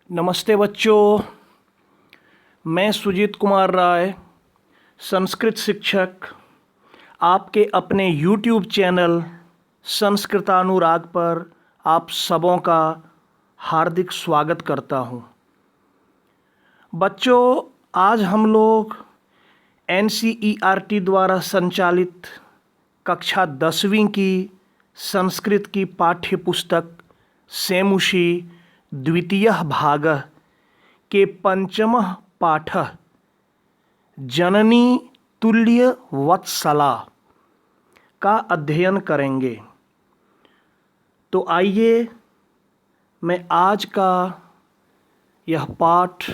नमस्ते बच्चों, मैं सुजीत कुमार राय, संस्कृत शिक्षक, आपके अपने YouTube चैनल संस्कृतानुराग पर आप सबों का हार्दिक स्वागत करता हूँ। बच्चों, आज हम लोग NCERT द्वारा संचालित कक्षा 10वीं की संस्कृत की पाठ्य पुस्तक सेमुषी द्वितीयः भागः के पंचमः पाठः जननी तुल्य वत्सला का अध्ययन करेंगे। तो आइए मैं आज का यह पाठ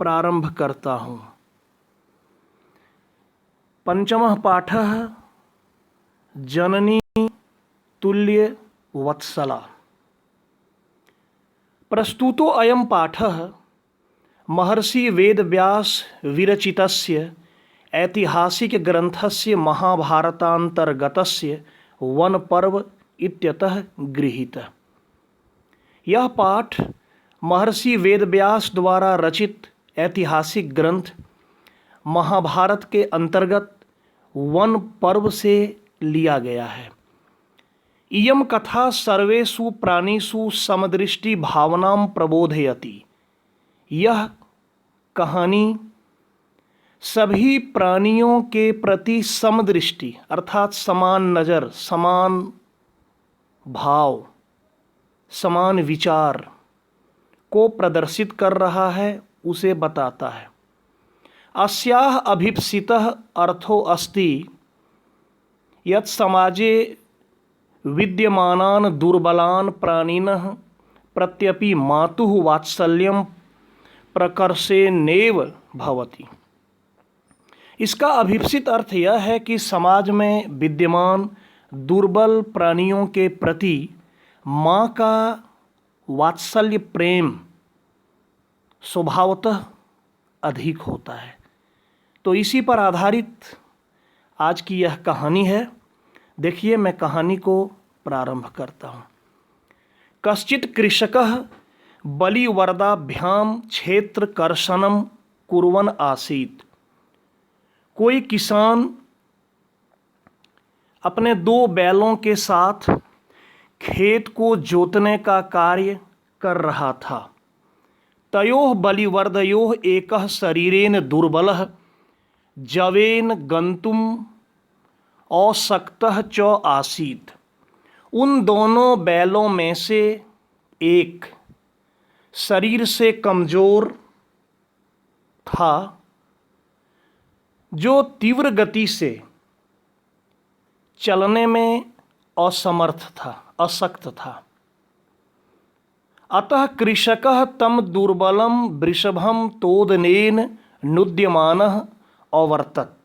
प्रारंभ करता हूँ। पंचमः पाठः जननी तुल्य वत्सला। प्रस्तुतो अयं पाठः महर्षि वेदव्यास विरचितस्य ऐतिहासिकग्रन्थस्य महाभारतान्तर्गतस्य वनपर्व इत्यतः गृहीतः। यह पाठ महर्षि वेदव्यास द्वारा रचित ऐतिहासिक ग्रंथ महाभारत के अंतर्गत वन पर्व से लिया गया है। इयं कथा सर्वेषु प्राणिषु समदृष्टि भावनां प्रबोधयति। यह कहानी सभी प्राणियों के प्रति समदृष्टि अर्थात समान नज़र, समान भाव, समान विचार को प्रदर्शित कर रहा है, उसे बताता है। अस्याः अभीप्सितः अर्थो अस्ति यत् समाजे विद्यमानान् दुर्बलान् प्राणिनः प्रत्यपि मातुः वात्सल्यं प्रकर्षेणैव भवति। इसका अभीप्सित अर्थ यह है कि समाज में विद्यमान दुर्बल प्राणियों के प्रति माँ का वात्सल्य प्रेम स्वभावतः अधिक होता है। तो इसी पर आधारित आज की यह कहानी है। देखिए, मैं कहानी को प्रारंभ करता हूँ। कश्चित् कृषकः बलिवर्दाभ्याम क्षेत्रकर्षणं कुर्वन् आसीत्। कोई किसान अपने 2 बैलों के साथ खेत को जोतने का कार्य कर रहा था। तयोः बलिवर्दयोः एकः शरीरेण दुर्बलः जवेन गन्तुम् अशक्तः च आसीत्। उन दोनों बैलों में से एक शरीर से कमज़ोर था, जो तीव्र गति से चलने में असमर्थ था, अशक्त था। अतः कृषकः तं दुर्बलं वृषभं तोदनेन नुद्यमानः अवर्तत।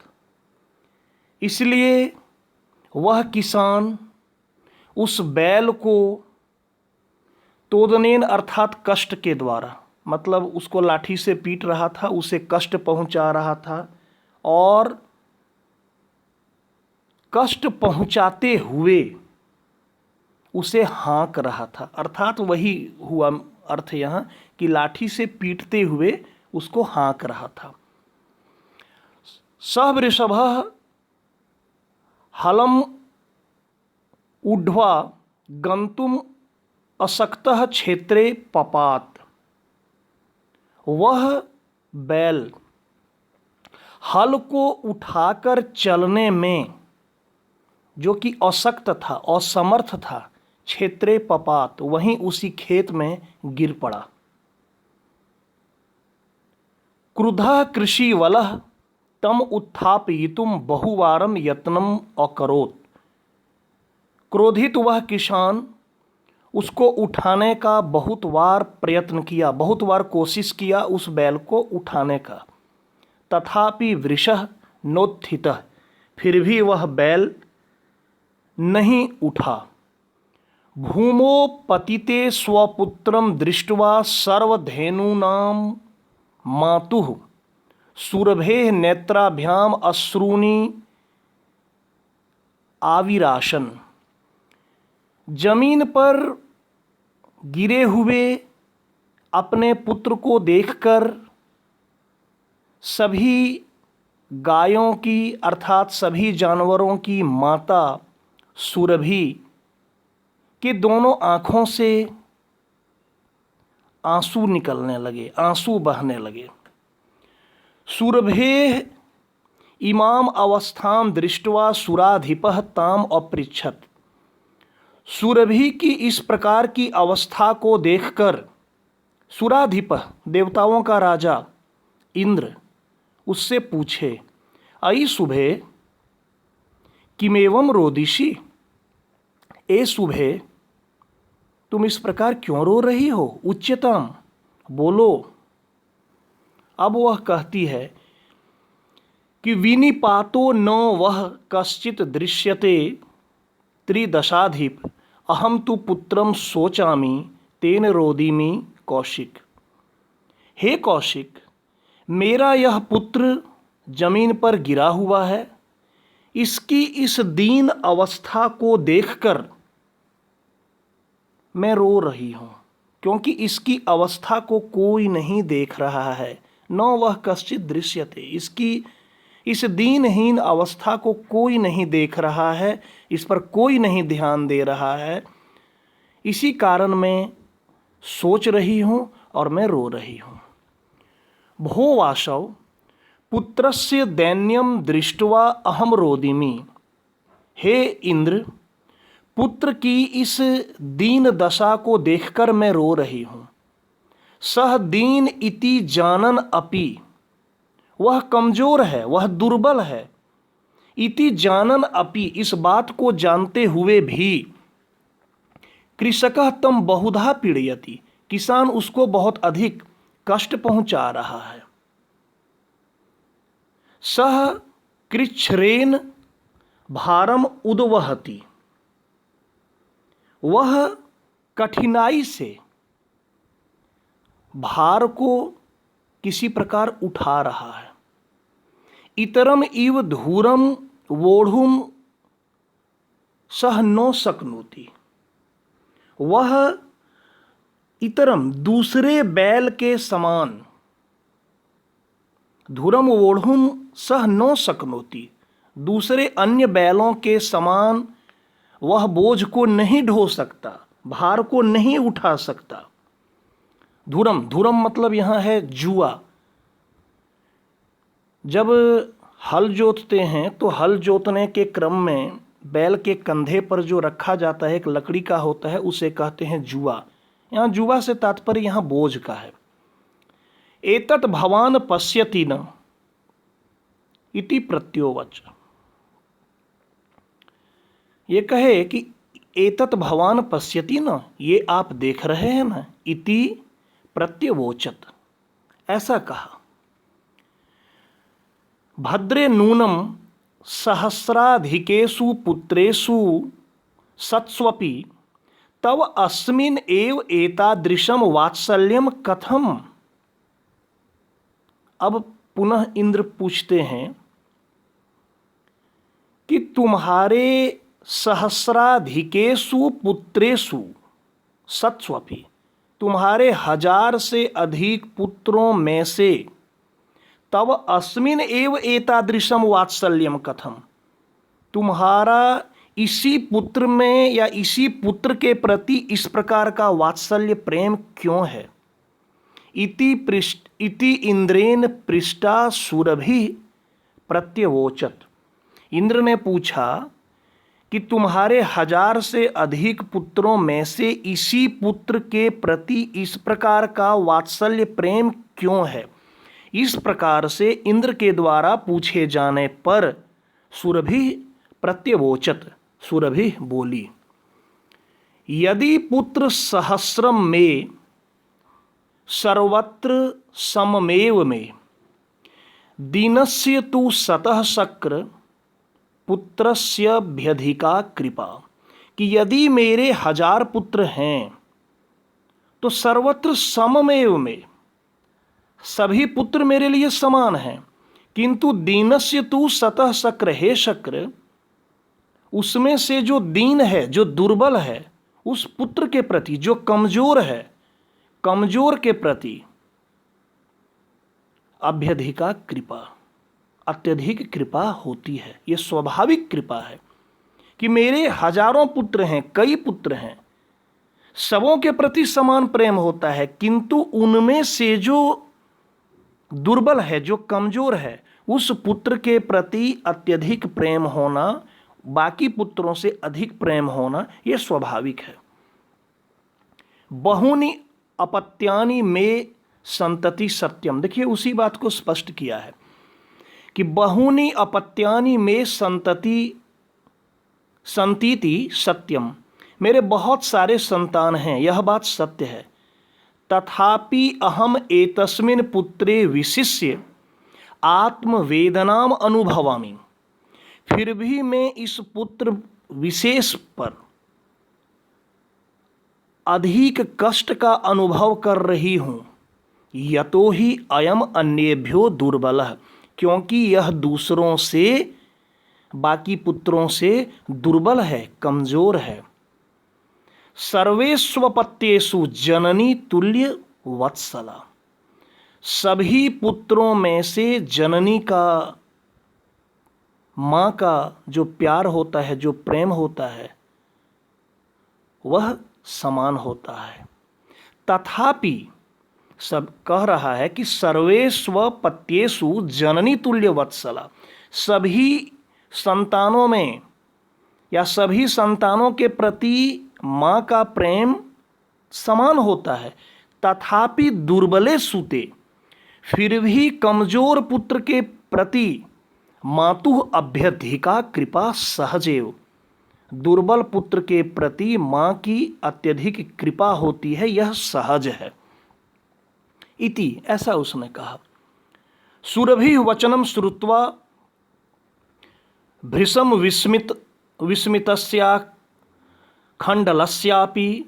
इसलिए वह किसान उस बैल को तोदनेन अर्थात कष्ट के द्वारा, मतलब उसको लाठी से पीट रहा था, उसे कष्ट पहुंचा रहा था और कष्ट पहुंचाते हुए उसे हाँक रहा था। अर्थात वही हुआ अर्थ यहाँ कि लाठी से पीटते हुए उसको हाँक रहा था। सः वृषभः हलम ऊढ्वा गंतुम अशक्तः क्षेत्रे पपात। वह बैल हल को उठाकर चलने में जो कि अशक्त था, असमर्थ था, क्षेत्रे पपात, वहीं उसी खेत में गिर पड़ा। क्रुद्धः कृषिवलः तम उत्थापयितुं बहुवारं यत्नम् अकरोत्। क्रोधित वह किसान उसको उठाने का बहुत बार प्रयत्न किया, बहुत बार कोशिश किया उस बैल को उठाने का। तथापि वृषः नोत्थितः, फिर भी वह बैल नहीं उठा। भूमो पतिते स्वपुत्रं दृष्ट्वा सर्वधेनूनां मातुः सुरभेः नेत्राभ्याम अश्रूणि आविराशन। जमीन पर गिरे हुए अपने पुत्र को देखकर सभी गायों की अर्थात सभी जानवरों की माता सुरभि के दोनों आँखों से आंसू निकलने लगे, आंसू बहने लगे। सुरभेः इमाम अवस्थां दृष्ट्वा सुराधिपः ताम अपृच्छत्। सुरभि की इस प्रकार की अवस्था को देखकर सुराधिपः देवताओं का राजा इंद्र उससे पूछे, अयि शुभे किमेवं रोदिषि। ए शुभे, तुम इस प्रकार क्यों रो रही हो? उच्चतम, बोलो। अब वह कहती है कि विनिपातो न वह कश्चित दृश्यते त्रिदशाधिप अहम तु पुत्रम सोचामि तेन रोदिमि कौशिक। हे कौशिक, मेरा यह पुत्र जमीन पर गिरा हुआ है, इसकी इस दीन अवस्था को देखकर मैं रो रही हूँ, क्योंकि इसकी अवस्था को कोई नहीं देख रहा है। न वह कश्चित दृश्यते, इसकी इस दीनहीन अवस्था को कोई नहीं देख रहा है, इस पर कोई नहीं ध्यान दे रहा है। इसी कारण मैं सोच रही हूँ और मैं रो रही हूँ। भो वासव पुत्रस्य दैन्यम दृष्ट्वा अहम रोदिमि। हे इंद्र, पुत्र की इस दीन दशा को देखकर मैं रो रही हूँ। सह दीन इति जानन अपि, वह कमजोर है, वह दुर्बल है। इति जानन अपि, इस बात को जानते हुए भी कृषकः तम बहुधा पीड़यति, किसान उसको बहुत अधिक कष्ट पहुंचा रहा है। सह कृच्छ्रेण भारम उद्वहति, वह कठिनाई से भार को किसी प्रकार उठा रहा है। इतरम इव धूरम वोढ़ुम सह नो शक्नोति, वह इतरम दूसरे बैल के समान, धुरम वोढ़ुम सह नो शक्नोति, दूसरे अन्य बैलों के समान वह बोझ को नहीं ढो सकता, भार को नहीं उठा सकता। धुरम, धुरम मतलब यहाँ है जुआ। जब हल जोतते हैं तो हल जोतने के क्रम में बैल के कंधे पर जो रखा जाता है, एक लकड़ी का होता है, उसे कहते हैं जुआ। यहाँ जुआ से तात्पर्य यहाँ बोझ का है। एतत् भवान पश्यति न इति प्रत्योवच, ये कहे कि एतत् भवान पश्यति न, ये आप देख रहे हैं ना, इति प्रत्यवोचत, ऐसा कहा। भद्रे नूनम सहस्राधिकेषु पुत्रेषु सत्स्वपि तव अस्मिन् एव एतादृशम वात्सल्यम कथम। अब पुनः इंद्र पूछते हैं कि तुम्हारे सहस्राधिकेषु पुत्रेषु सत्स्वपि, तुम्हारे 1000 से अधिक पुत्रों में से तव अस्मिन एव एतादृशम वात्सल्यम कथम, तुम्हारा इसी पुत्र में या इसी पुत्र के प्रति इस प्रकार का वात्सल्य प्रेम क्यों है। इति इंद्रेण पृष्टा सुरभि प्रत्यवोचत, इंद्र ने पूछा कि तुम्हारे 1000 से अधिक पुत्रों में से इसी पुत्र के प्रति इस प्रकार का वात्सल्य प्रेम क्यों है। इस प्रकार से इंद्र के द्वारा पूछे जाने पर सुरभि प्रत्यवोचत, सुरभि बोली, यदि पुत्र सहस्रम में सर्वत्र सममेव में दीनस्य तु सतः शक्र पुत्रस्यभ्यधिका कृपा, कि यदि मेरे 1000 पुत्र हैं तो सर्वत्र सममेव में, सभी पुत्र मेरे लिए समान हैं, किंतु दीनस्य तु सतः शक्र, हे शक्र, उसमें से जो दीन है, जो दुर्बल है, उस पुत्र के प्रति जो कमजोर है, कमजोर के प्रति अभ्यधिका कृपा, अत्यधिक कृपा होती है। ये स्वाभाविक कृपा है कि मेरे हजारों पुत्र हैं, कई पुत्र हैं, सबों के प्रति समान प्रेम होता है, किंतु उनमें से जो दुर्बल है, जो कमजोर है, उस पुत्र के प्रति अत्यधिक प्रेम होना, बाकी पुत्रों से अधिक प्रेम होना, यह स्वाभाविक है। बहुनी अपत्यानि में संतति सत्यम, देखिए उसी बात को स्पष्ट किया है कि बहुनी अपत्यानि में संतीति सत्यम, मेरे बहुत सारे संतान हैं, यह बात सत्य है। तथापि अहम एतस्मिन् पुत्रे विशिष्य आत्मवेदनाम अनुभवामि, फिर भी मैं इस पुत्र विशेष पर अधिक कष्ट का अनुभव कर रही हूँ। यतो ही अयम अन्येभ्यो दुर्बलः, क्योंकि यह दूसरों से, बाकी पुत्रों से दुर्बल है, कमजोर है। सर्वेष्वपत्येषु जननी तुल्य वत्सला, सभी पुत्रों में से जननी का, माँ का जो प्यार होता है, जो प्रेम होता है, वह समान होता है। तथापि सब कह रहा है कि सर्वेष्वपत्येषु जननी तुल्य वत्सला, सभी संतानों में या सभी संतानों के प्रति माँ का प्रेम समान होता है। तथापि दुर्बले सुते, फिर भी कमजोर पुत्र के प्रति मातुः अभ्यधिका कृपा सहजेव, दुर्बल पुत्र के प्रति माँ की अत्यधिक कृपा होती है, यह सहज है। इति, ऐसा उसने कहा। सुरभि वचनम श्रुत्वा भृशम विस्मितस्या खंडलस्यापि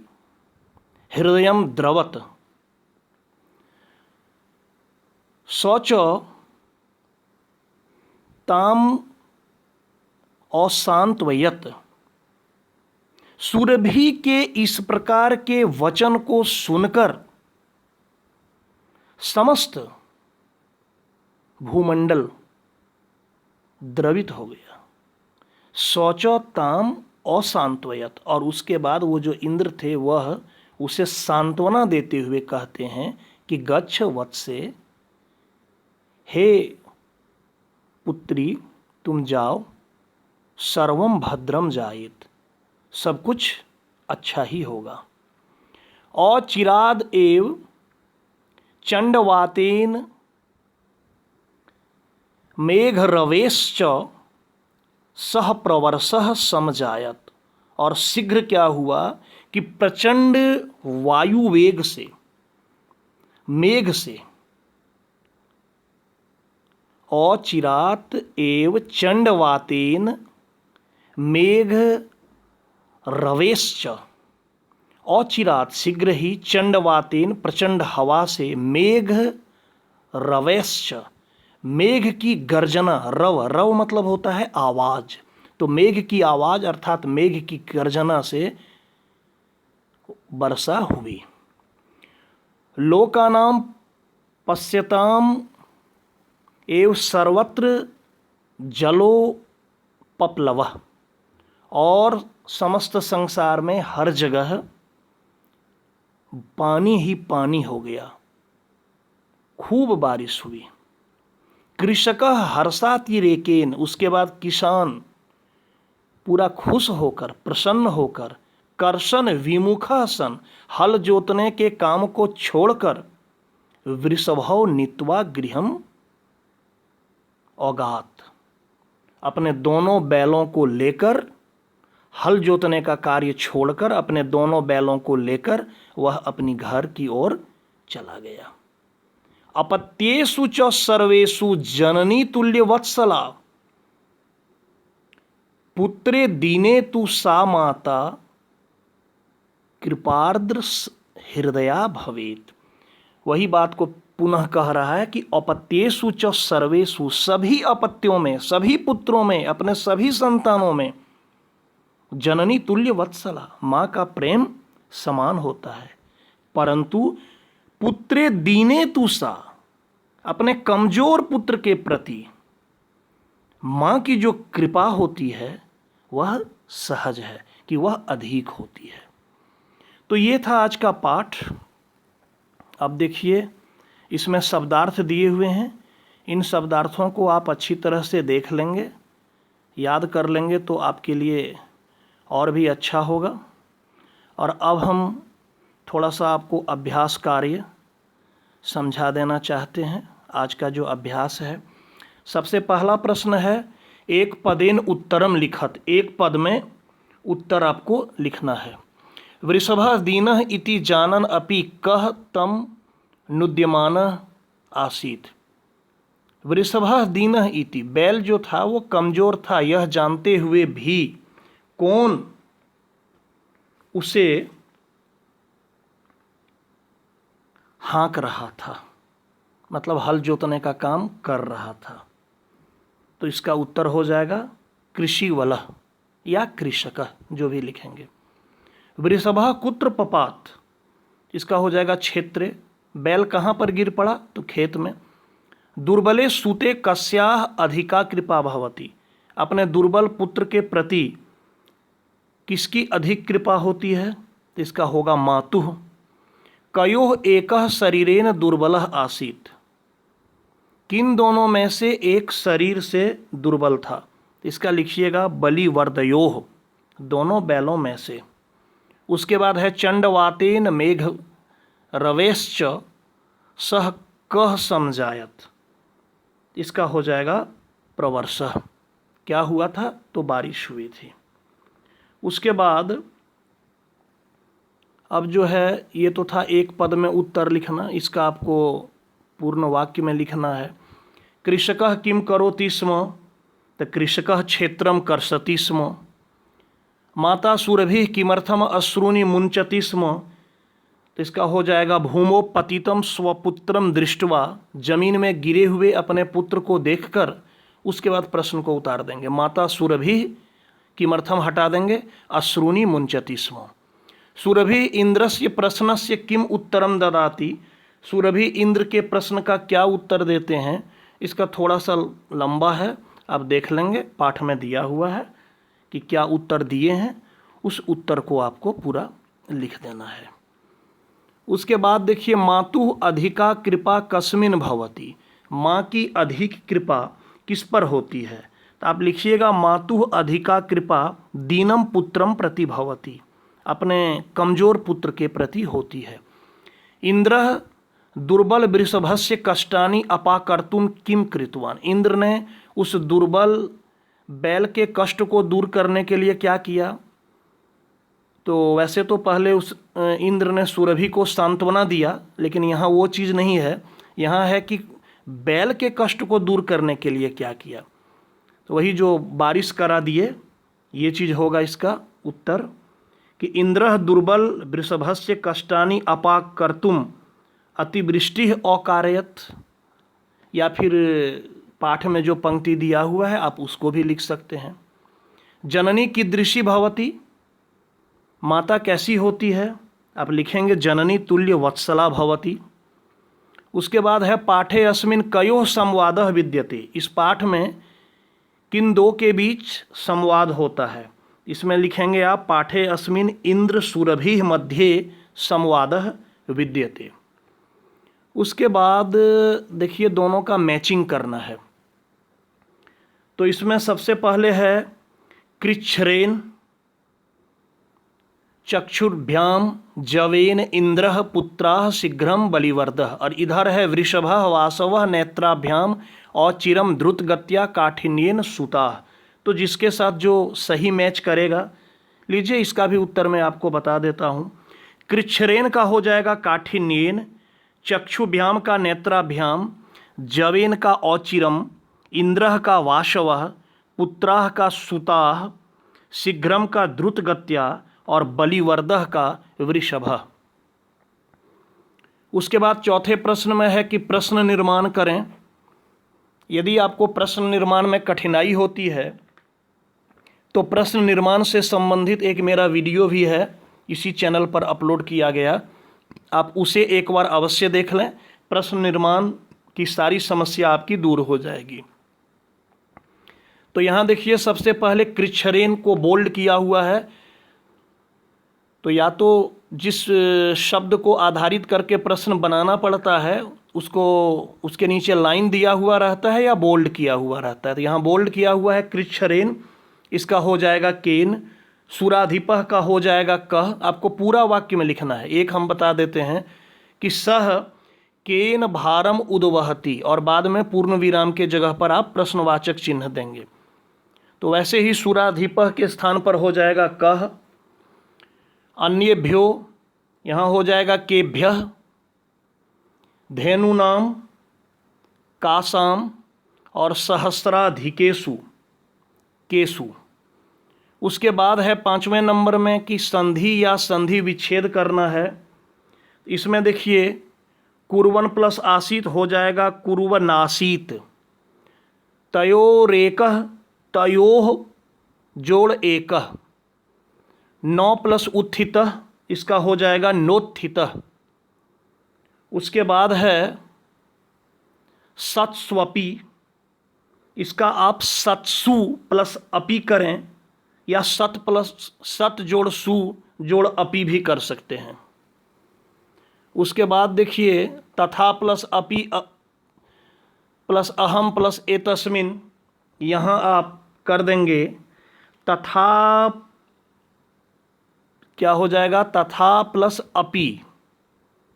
हृदयम द्रवत, सौच ताम अशांतवयत। सुरभि के इस प्रकार के वचन को सुनकर समस्त भूमंडल द्रवित हो गया। शौचो ताम अशांतवयत, और उसके बाद वो जो इंद्र थे वह उसे सांत्वना देते हुए कहते हैं कि गच्छ वत्से, हे पुत्री तुम जाओ, सर्वम भद्रम जायेत, सब कुछ अच्छा ही होगा। अचिराद एव चंडवातेन मेघरवेश्च सह प्रवर्षः समजायत, और शीघ्र क्या हुआ कि प्रचंड वायु वेग से, मेघ से, अचिरात एव चंडवातेन मेघ रवेश्च, अचिरात शीघ्र ही, चंडवातेन प्रचंड हवा से, मेघ रवेश्च मेघ की गर्जना, रव, रव मतलब होता है आवाज, तो मेघ की आवाज अर्थात मेघ की गर्जना से वर्षा हुई। लोकानां पश्यताम एव सर्वत्र जलोपप्लवः, और समस्त संसार में हर जगह पानी ही पानी हो गया, खूब बारिश हुई। कृषकः हर्षातिरेकेन, उसके बाद किसान पूरा खुश होकर, प्रसन्न होकर, कर्षण विमुखः सन, हल जोतने के काम को छोड़कर, वृषभौ नीत्वा गृहम औगात, अपने दोनों बैलों को लेकर, हल जोतने का कार्य छोड़कर अपने दोनों बैलों को लेकर वह अपनी घर की ओर चला गया। अपत्येषु च सर्वेषु जननी तुल्य वत्सला, पुत्रे दीने तु सा माता कृपार्द्र हृदया भवेत। वही बात को पुनः कह रहा है कि अपत्येषु च सर्वेषु, सभी अपत्यों में, सभी पुत्रों में, अपने सभी संतानों में, जननी तुल्य वत्सला, माँ का प्रेम समान होता है, परंतु पुत्रे दीने तुसा, अपने कमजोर पुत्र के प्रति माँ की जो कृपा होती है वह सहज है कि वह अधिक होती है। तो ये था आज का पाठ। अब देखिए इसमें शब्दार्थ दिए हुए हैं, इन शब्दार्थों को आप अच्छी तरह से देख लेंगे, याद कर लेंगे तो आपके लिए और भी अच्छा होगा। और अब हम थोड़ा सा आपको अभ्यास कार्य समझा देना चाहते हैं। आज का जो अभ्यास है, सबसे पहला प्रश्न है एक पदेन उत्तरम लिखत, एक पद में उत्तर आपको लिखना है। वृषभः दीनः इति जानन अपि कः तम नुद्यमानः आसीत। वृषभः दीनः इति, बैल जो था वो कमजोर था, यह जानते हुए भी कौन उसे हाँक रहा था, मतलब हल जोतने का काम कर रहा था। तो इसका उत्तर हो जाएगा कृषि वलः या कृषक, जो भी लिखेंगे। वृषभः कुत्र पपात, इसका हो जाएगा क्षेत्रे, बैल कहाँ पर गिर पड़ा तो खेत में। दुर्बले सूते कस्याः अधिका कृपा भवति, अपने दुर्बल पुत्र के प्रति किसकी अधिक कृपा होती है तो इसका होगा मातुः। कयोः एकः शरीरेण दुर्बलः आसीत, किन दोनों में से एक शरीर से दुर्बल था, इसका लिखिएगा बलिवर्दयोः, दोनों बैलों में से। उसके बाद है चंडवातेन मेघ रवेश्च सह कह समझायत, इसका हो जाएगा प्रवर्षः, क्या हुआ था तो बारिश हुई थी। उसके बाद अब जो है ये तो था एक पद में उत्तर लिखना, इसका आपको पूर्ण वाक्य में लिखना है। कृषकः किम करोति स्म, तो कृषकः क्षेत्रम कर्षति स्म। माता सुरभिः किमर्थम अश्रूनि मुंचति स्म, तो इसका हो जाएगा भूमो पतितम स्वपुत्रम दृष्ट्वा, जमीन में गिरे हुए अपने पुत्र को देखकर उसके बाद प्रश्न को उतार देंगे। माता सुरभिः किमर्थम हटा देंगे, अश्रूनि मुंचति स्म। सुरभि इंद्रस्य प्रश्नस्य किम उत्तरम ददाति, सुरभि इंद्र के प्रश्न का क्या उत्तर देते हैं, इसका थोड़ा सा लंबा है, आप देख लेंगे, पाठ में दिया हुआ है कि क्या उत्तर दिए हैं, उस उत्तर को आपको पूरा लिख देना है। उसके बाद देखिए मातुः अधिका कृपा कस्मिन भवति, माँ की अधिक कृपा किस पर होती है, तो आप लिखिएगा मातुः अधिका कृपा दीनम पुत्रम प्रति भवति, अपने कमजोर पुत्र के प्रति होती है। इंद्रः दुर्बल वृषभस्य कष्टानि अपाकर्तुम किम कृतवान, इंद्र ने उस दुर्बल बैल के कष्ट को दूर करने के लिए क्या किया, तो वैसे तो पहले उस इंद्र ने सुरभि को सांत्वना दिया, लेकिन यहाँ वो चीज़ नहीं है, यहाँ है कि बैल के कष्ट को दूर करने के लिए क्या किया, तो वही जो बारिश करा दिए, ये चीज़ होगा इसका उत्तर कि इंद्रः दुर्बल वृषभस्य कष्टानि अपाकर्तुम अतिवृष्टि अकारयत, या फिर पाठ में जो पंक्ति दिया हुआ है आप उसको भी लिख सकते हैं। जननी कीदृशी भवति, माता कैसी होती है, आप लिखेंगे जननी तुल्य वत्सला भवति। उसके बाद है पाठे अस्मिन् कयोः संवादः विद्यते, इस पाठ में किन दो के बीच संवाद होता है, इसमें लिखेंगे आप पाठे अस्मिन् इंद्र सुरभि मध्ये संवादः विद्यते। उसके बाद देखिए दोनों का मैचिंग करना है, तो इसमें सबसे पहले है कृच्छ्रेन चक्षुर्भ्याम जवेन इंद्रः पुत्राः शीघ्रम बलिवर्दः, और इधर है वृषभः वासवः नेत्राभ्याम और चिरम द्रुत गत्या काठिन्येन सुताः। तो जिसके साथ जो सही मैच करेगा, लीजिए इसका भी उत्तर मैं आपको बता देता हूँ। कृच्छ्रेन का हो जाएगा काठिन्येन, चक्षुभ्याम का नेत्राभ्याम, जवेन का औचिरम, इंद्रः का वाशवः, पुत्राः का सुताः, शीघ्रम का द्रुत गत्या और बलिवर्दः का वृषभः। उसके बाद चौथे प्रश्न में है कि प्रश्न निर्माण करें। यदि आपको प्रश्न निर्माण में कठिनाई होती है तो प्रश्न निर्माण से संबंधित एक मेरा वीडियो भी है, इसी चैनल पर अपलोड किया गया, आप उसे एक बार अवश्य देख लें, प्रश्न निर्माण की सारी समस्या आपकी दूर हो जाएगी। तो यहाँ देखिए सबसे पहले कृच्छ्रेण को बोल्ड किया हुआ है, तो या तो जिस शब्द को आधारित करके प्रश्न बनाना पड़ता है उसको उसके नीचे लाइन दिया हुआ रहता है या बोल्ड किया हुआ रहता है। तो यहाँ बोल्ड किया हुआ है कृच्छ्रेण, इसका हो जाएगा केन। सुराधिपः का हो जाएगा कह। आपको पूरा वाक्य में लिखना है। एक हम बता देते हैं कि सह केन भारम उद्वहति, और बाद में पूर्ण विराम के जगह पर आप प्रश्नवाचक चिन्ह देंगे। तो वैसे ही सुराधिपः के स्थान पर हो जाएगा कह। अन्येभ्यो यहाँ हो जाएगा केभ्यः। धेनुनाम कासाम और सहस्राधिकेषु केसु। उसके बाद है 5वें नंबर में कि संधि या संधि विच्छेद करना है। इसमें देखिए कुर्वन् प्लस आसीत हो जाएगा कुर्वनासीत। तयोरेकः तयोः जोड़ एकः। नौ प्लस उत्थितः, इसका हो जाएगा नोत्थितः। उसके बाद है सत्स्वपि, इसका आप सत्सु प्लस अपि करें या सत प्लस सत जोड़ सु जोड़ अपि भी कर सकते हैं। उसके बाद देखिए तथा प्लस अपि प्लस अहम प्लस एतस्मिन, यहाँ आप कर देंगे तथा, क्या हो जाएगा तथा प्लस अपि,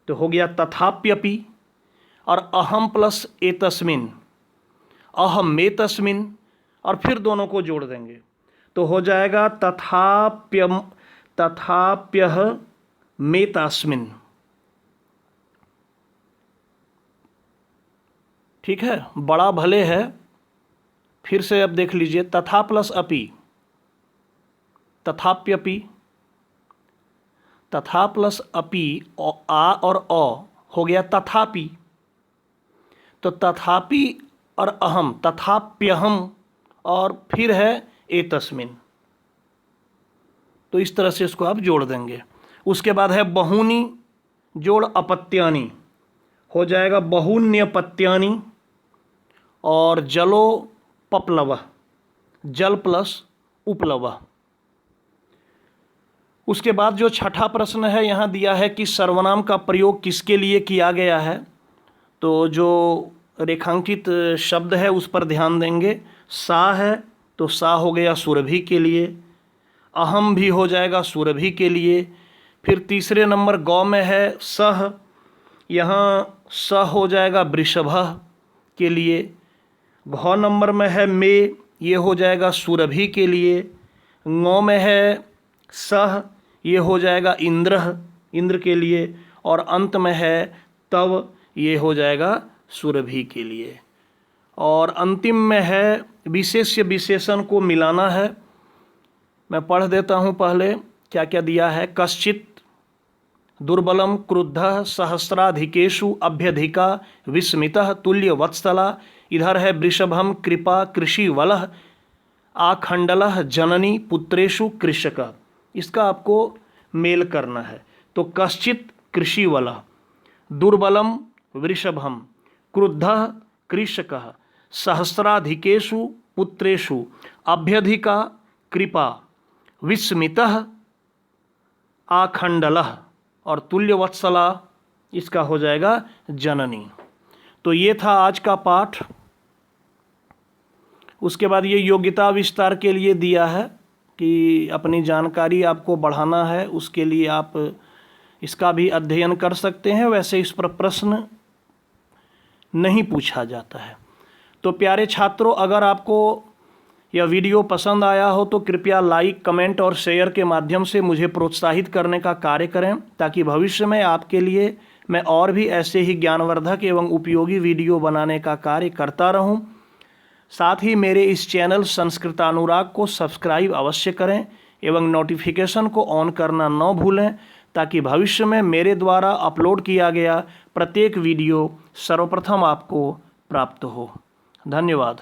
तो हो गया तथाप्यपि। और अहम प्लस एतस्मिन अहमेतस्मिन, और फिर दोनों को जोड़ देंगे तो हो जाएगा तथाप्यः मेतास्मिन। ठीक है, बड़ा भले है। फिर से अब देख लीजिए तथा प्लस अपि, तथाप्यपि, तथा प्लस अपि आ और अ हो गया तथापि। तो तथापि और अहम, तथाप्यहम, और फिर है एतस्मिन। तो इस तरह से इसको आप जोड़ देंगे। उसके बाद है बहूनि जोड़ अपत्यानि, हो जाएगा बहून्यपत्यानि। और जलो पप्लव, जल प्लस उपलव। उसके बाद जो छठा प्रश्न है यहाँ दिया है कि सर्वनाम का प्रयोग किसके लिए किया गया है। तो जो रेखांकित शब्द है उस पर ध्यान देंगे। सा है तो सा हो गया सुरभि के लिए। अहम भी हो जाएगा सुरभि के लिए। फिर तीसरे नंबर गौ में है सह, यहाँ स हो जाएगा वृषभः के लिए। घ नंबर में है मे, ये हो जाएगा सुरभि के लिए। ngौ में है सह, ये हो जाएगा इंद्र, इंद्र के लिए। और अंत में है तव, ये हो जाएगा सुरभि के लिए। और अंतिम में है विशेष्य विशेषण को मिलाना है। मैं पढ़ देता हूँ पहले क्या क्या दिया है। कश्चित दुर्बलम क्रुद्धः सहस्राधिकेषु अभ्यधिका विस्मितः तुल्य वत्सला। इधर है वृषभम कृपा कृषि वलः आखंडलः जननी पुत्रेषु कृषक। इसका आपको मेल करना है। तो कश्चित कृषि वलः, दुर्बलम वृषभम, क्रुद्धः कृषकः, सहस्राधिकेषु पुत्रेषु अभ्यधिका कृपा विस्मितः आखंडलः, और तुल्यवत्सला इसका हो जाएगा जननी। तो ये था आज का पाठ। उसके बाद ये योग्यता विस्तार के लिए दिया है कि अपनी जानकारी आपको बढ़ाना है, उसके लिए आप इसका भी अध्ययन कर सकते हैं। वैसे इस पर प्रश्न नहीं पूछा जाता है। तो प्यारे छात्रों, अगर आपको यह वीडियो पसंद आया हो तो कृपया लाइक, कमेंट और शेयर के माध्यम से मुझे प्रोत्साहित करने का कार्य करें, ताकि भविष्य में आपके लिए मैं और भी ऐसे ही ज्ञानवर्धक एवं उपयोगी वीडियो बनाने का कार्य करता रहूं। साथ ही मेरे इस चैनल संस्कृतानुराग को सब्सक्राइब अवश्य करें एवं नोटिफिकेशन को ऑन करना न भूलें, ताकि भविष्य में मेरे द्वारा अपलोड किया गया प्रत्येक वीडियो सर्वप्रथम आपको प्राप्त हो। धन्यवाद।